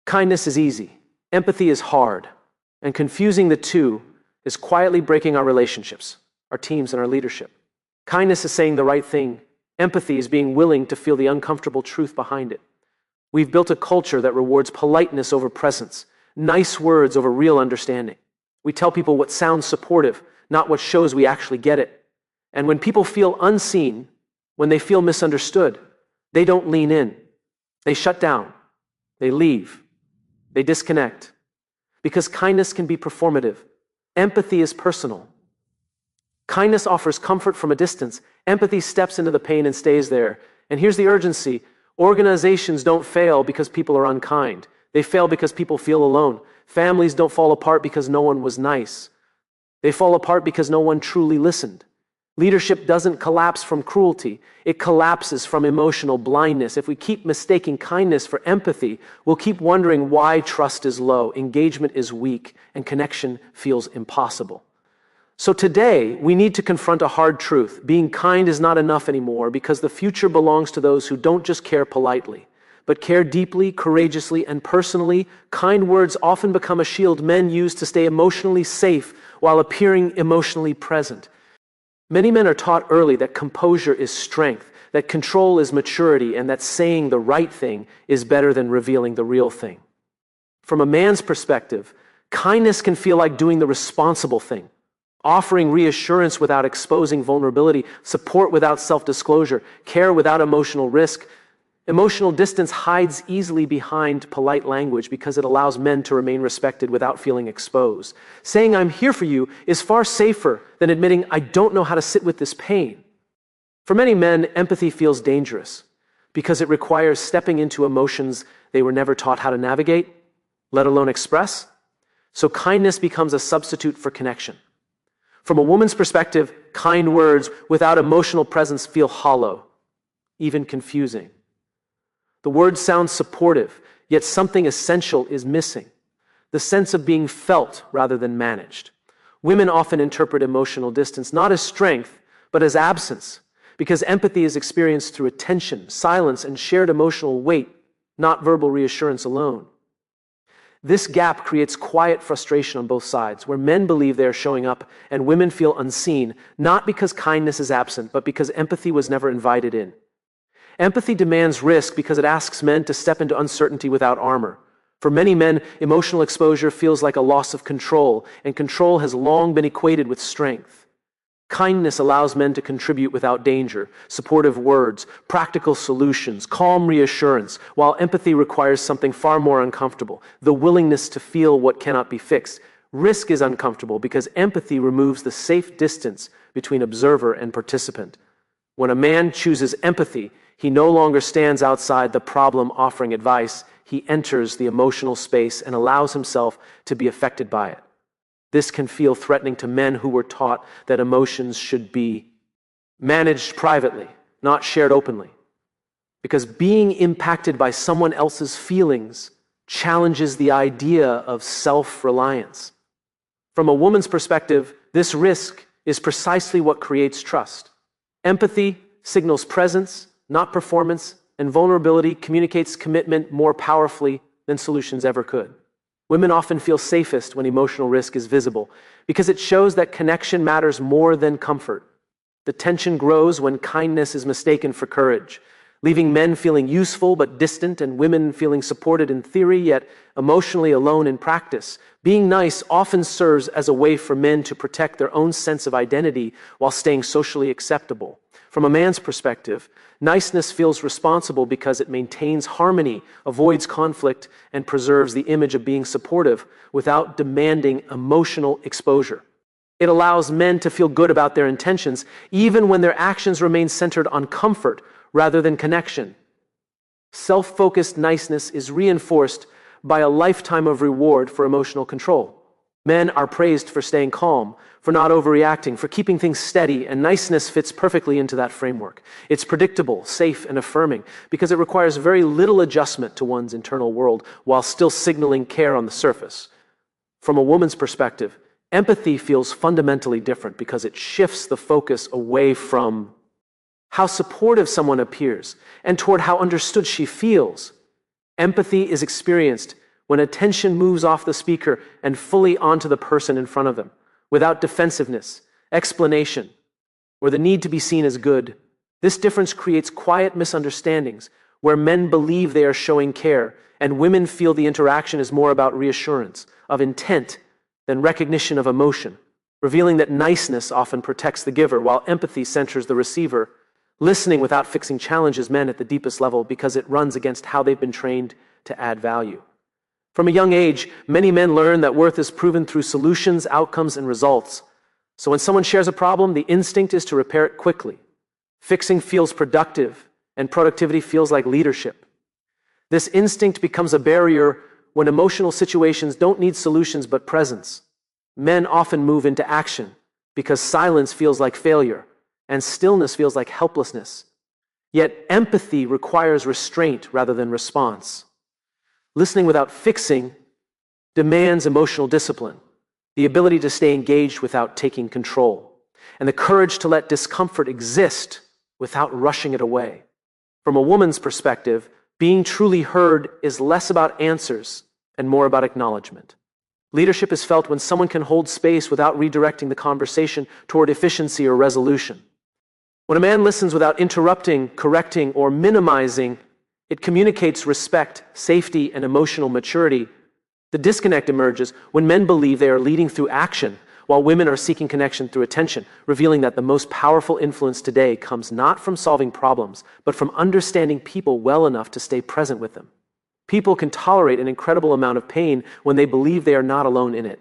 Kindness is easy, empathy is hard, and confusing the two is quietly breaking our relationships, our teams, and our leadership. Kindness is saying the right thing. Empathy is being willing to feel the uncomfortable truth behind it. We've built a culture that rewards politeness over presence, nice words over real understanding. We tell people what sounds supportive, not what shows we actually get it. And when people feel unseen, when they feel misunderstood, they don't lean in. They shut down. They leave. They disconnect. Because kindness can be performative. Empathy is personal. Kindness offers comfort from a distance. Empathy steps into the pain and stays there. And here's the urgency. Organizations don't fail because people are unkind. They fail because people feel alone. Families don't fall apart because no one was nice. They fall apart because no one truly listened. Leadership doesn't collapse from cruelty. It collapses from emotional blindness. If we keep mistaking kindness for empathy, we'll keep wondering why trust is low, engagement is weak, and connection feels impossible. So today, we need to confront a hard truth. Being kind is not enough anymore because the future belongs to those who don't just care politely, but care deeply, courageously, and personally. Kind words often become a shield men use to stay emotionally safe while appearing emotionally present. Many men are taught early that composure is strength, that control is maturity, and that saying the right thing is better than revealing the real thing. From a man's perspective, kindness can feel like doing the responsible thing, offering reassurance without exposing vulnerability, support without self-disclosure, care without emotional risk. Emotional distance hides easily behind polite language because it allows men to remain respected without feeling exposed. Saying "I'm here for you" is far safer than admitting "I don't know how to sit with this pain." For many men, empathy feels dangerous because it requires stepping into emotions they were never taught how to navigate, let alone express. So kindness becomes a substitute for connection. From a woman's perspective, kind words without emotional presence feel hollow, even confusing. The words sound supportive, yet something essential is missing. The sense of being felt rather than managed. Women often interpret emotional distance not as strength, but as absence, because empathy is experienced through attention, silence, and shared emotional weight, not verbal reassurance alone. This gap creates quiet frustration on both sides, where men believe they are showing up and women feel unseen, not because kindness is absent, but because empathy was never invited in. Empathy demands risk because it asks men to step into uncertainty without armor. For many men, emotional exposure feels like a loss of control, and control has long been equated with strength. Kindness allows men to contribute without danger, supportive words, practical solutions, calm reassurance, while empathy requires something far more uncomfortable, the willingness to feel what cannot be fixed. Risk is uncomfortable because empathy removes the safe distance between observer and participant. When a man chooses empathy, he no longer stands outside the problem offering advice. He enters the emotional space and allows himself to be affected by it. This can feel threatening to men who were taught that emotions should be managed privately, not shared openly. Because being impacted by someone else's feelings challenges the idea of self-reliance. From a woman's perspective, this risk is precisely what creates trust. Empathy signals presence, not performance, and vulnerability communicates commitment more powerfully than solutions ever could. Women often feel safest when emotional risk is visible because it shows that connection matters more than comfort. The tension grows when kindness is mistaken for courage, leaving men feeling useful but distant and women feeling supported in theory yet emotionally alone in practice. Being nice often serves as a way for men to protect their own sense of identity while staying socially acceptable. From a man's perspective, niceness feels responsible because it maintains harmony, avoids conflict, and preserves the image of being supportive without demanding emotional exposure. It allows men to feel good about their intentions, even when their actions remain centered on comfort rather than connection. Self-focused niceness is reinforced by a lifetime of reward for emotional control. Men are praised for staying calm, for not overreacting, for keeping things steady, and niceness fits perfectly into that framework. It's predictable, safe, and affirming because it requires very little adjustment to one's internal world while still signaling care on the surface. From a woman's perspective, empathy feels fundamentally different because it shifts the focus away from how supportive someone appears and toward how understood she feels. Empathy is experienced when attention moves off the speaker and fully onto the person in front of them, without defensiveness, explanation, or the need to be seen as good. This difference creates quiet misunderstandings where men believe they are showing care and women feel the interaction is more about reassurance, of intent, than recognition of emotion, revealing that niceness often protects the giver while empathy centers the receiver. Listening without fixing challenges men at the deepest level because it runs against how they've been trained to add value. From a young age, many men learn that worth is proven through solutions, outcomes, and results. So when someone shares a problem, the instinct is to repair it quickly. Fixing feels productive, and productivity feels like leadership. This instinct becomes a barrier when emotional situations don't need solutions but presence. Men often move into action because silence feels like failure, and stillness feels like helplessness. Yet empathy requires restraint rather than response. Listening without fixing demands emotional discipline, the ability to stay engaged without taking control, and the courage to let discomfort exist without rushing it away. From a woman's perspective, being truly heard is less about answers and more about acknowledgement. Leadership is felt when someone can hold space without redirecting the conversation toward efficiency or resolution. When a man listens without interrupting, correcting, or minimizing, it communicates respect, safety, and emotional maturity. The disconnect emerges when men believe they are leading through action, while women are seeking connection through attention, revealing that the most powerful influence today comes not from solving problems, but from understanding people well enough to stay present with them. People can tolerate an incredible amount of pain when they believe they are not alone in it.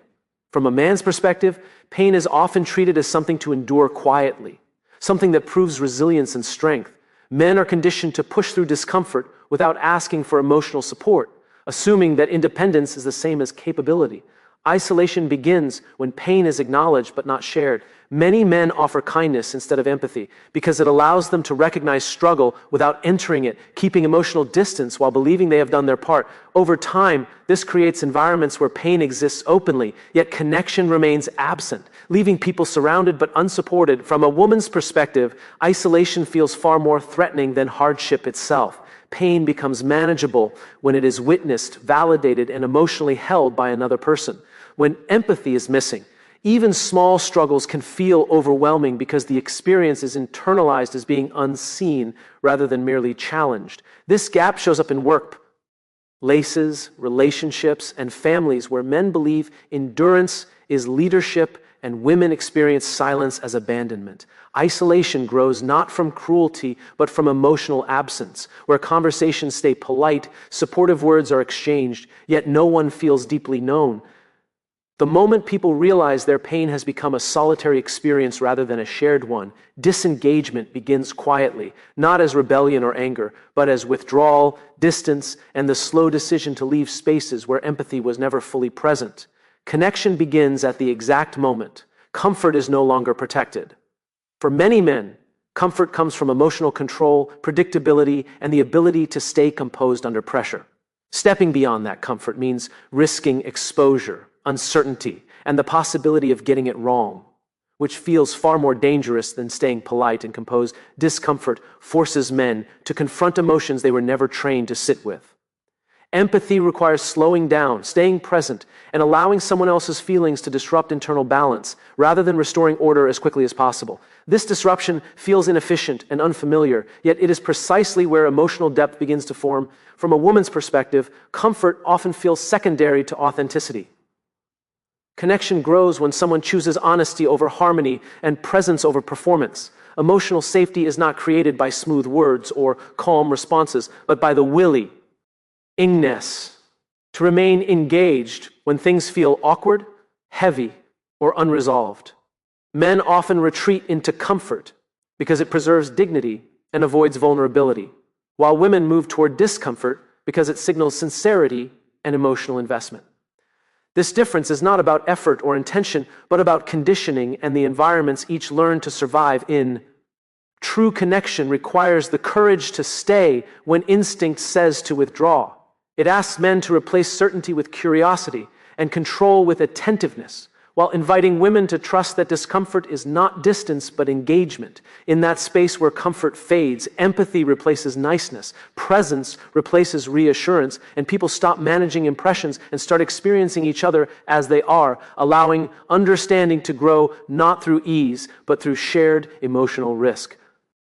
From a man's perspective, pain is often treated as something to endure quietly, something that proves resilience and strength. Men are conditioned to push through discomfort without asking for emotional support, assuming that independence is the same as capability. Isolation begins when pain is acknowledged but not shared. Many men offer kindness instead of empathy because it allows them to recognize struggle without entering it, keeping emotional distance while believing they have done their part. Over time, this creates environments where pain exists openly, yet connection remains absent, leaving people surrounded but unsupported. From a woman's perspective, isolation feels far more threatening than hardship itself. Pain becomes manageable when it is witnessed, validated, and emotionally held by another person. When empathy is missing, even small struggles can feel overwhelming because the experience is internalized as being unseen rather than merely challenged. This gap shows up in workplaces, relationships, and families where men believe endurance is leadership and women experience silence as abandonment. Isolation grows not from cruelty, but from emotional absence, where conversations stay polite, supportive words are exchanged, yet no one feels deeply known. The moment people realize their pain has become a solitary experience rather than a shared one, disengagement begins quietly, not as rebellion or anger, but as withdrawal, distance, and the slow decision to leave spaces where empathy was never fully present. Connection begins at the exact moment. Comfort is no longer protected. For many men, comfort comes from emotional control, predictability, and the ability to stay composed under pressure. Stepping beyond that comfort means risking exposure, uncertainty, and the possibility of getting it wrong, which feels far more dangerous than staying polite and composed. Discomfort forces men to confront emotions they were never trained to sit with. Empathy requires slowing down, staying present, and allowing someone else's feelings to disrupt internal balance, rather than restoring order as quickly as possible. This disruption feels inefficient and unfamiliar, yet it is precisely where emotional depth begins to form. From a woman's perspective, comfort often feels secondary to authenticity. Connection grows when someone chooses honesty over harmony and presence over performance. Emotional safety is not created by smooth words or calm responses, but by the willingness to remain engaged when things feel awkward, heavy, or unresolved. Men often retreat into comfort because it preserves dignity and avoids vulnerability, while women move toward discomfort because it signals sincerity and emotional investment. This difference is not about effort or intention, but about conditioning and the environments each learn to survive in. True connection requires the courage to stay when instinct says to withdraw. It asks men to replace certainty with curiosity and control with attentiveness, while inviting women to trust that discomfort is not distance but engagement. In that space where comfort fades, empathy replaces niceness, presence replaces reassurance, and people stop managing impressions and start experiencing each other as they are, allowing understanding to grow not through ease but through shared emotional risk.